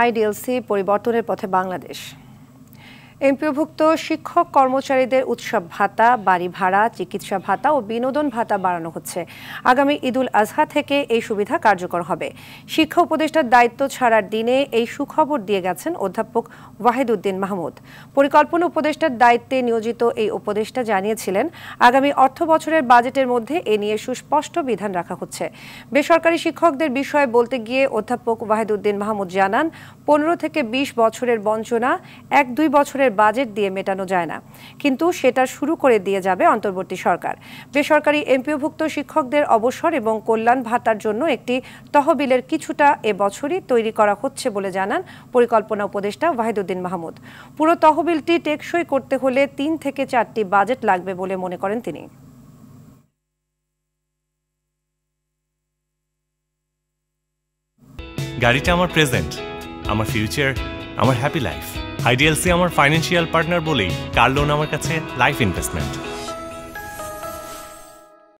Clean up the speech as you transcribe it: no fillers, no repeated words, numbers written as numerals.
IDLC পরিবর্তনের পথে বাংলাদেশ। এমপিওভুক্ত শিক্ষক কর্মচারীদের উৎসব ভাতা, বাড়ি ভাড়া, চিকিৎসা ভাতা ও বিনোদন ভাতা বাড়ানো হচ্ছে। আগামী ঈদুল আজহা থেকে এই সুবিধা কার্যকর হবে। শিক্ষা উপদেষ্টার দায়িত্ব ছাড়ার দিনে এই সুখবর দিয়ে গেছেন অধ্যাপক ওয়াহিদুদ্দিন মাহমুদ। পরিকল্পনা উপদেষ্টার দায়িত্বে নিয়োজিত এই উপদেষ্টা জানিয়েছিলেন, আগামী অর্থ বছরের বাজেটের মধ্যে এ নিয়ে সুস্পষ্ট বিধান রাখা হচ্ছে। বেসরকারি শিক্ষকদের বিষয়ে বলতে গিয়ে অধ্যাপক ওয়াহিদুদ্দিন মাহমুদ জানান, 15 থেকে 20 বছরের বঞ্চনা 1-2 বছরের বাজেট দিয়ে মেটানো যায় না, কিন্তু সেটা শুরু করে দিয়ে যাবে অন্তর্বর্তী সরকার। বেসরকারি এমপিওভুক্ত শিক্ষকদের অবসর এবং কল্যাণ ভাতার জন্য একটি তহবিলের কিছুটা এবছরই তৈরি করা হচ্ছে বলে জানান পরিকল্পনা উপদেষ্টা ওয়াহিদুদ্দিন মাহমুদ। পুরো তহবিলটি টেকসই করতে হলে 3 থেকে 4টি বাজেট লাগবে বলে মনে করেন তিনি। গাড়িটা আমার প্রেজেন্ট, আমার ফিউচার, আমার হ্যাপি লাইফ। আইডিএলসি আমার ফাইন্যান্সিয়াল পার্টনার বলেই কার লোন আমার কাছে লাইফ ইনভেস্টমেন্ট।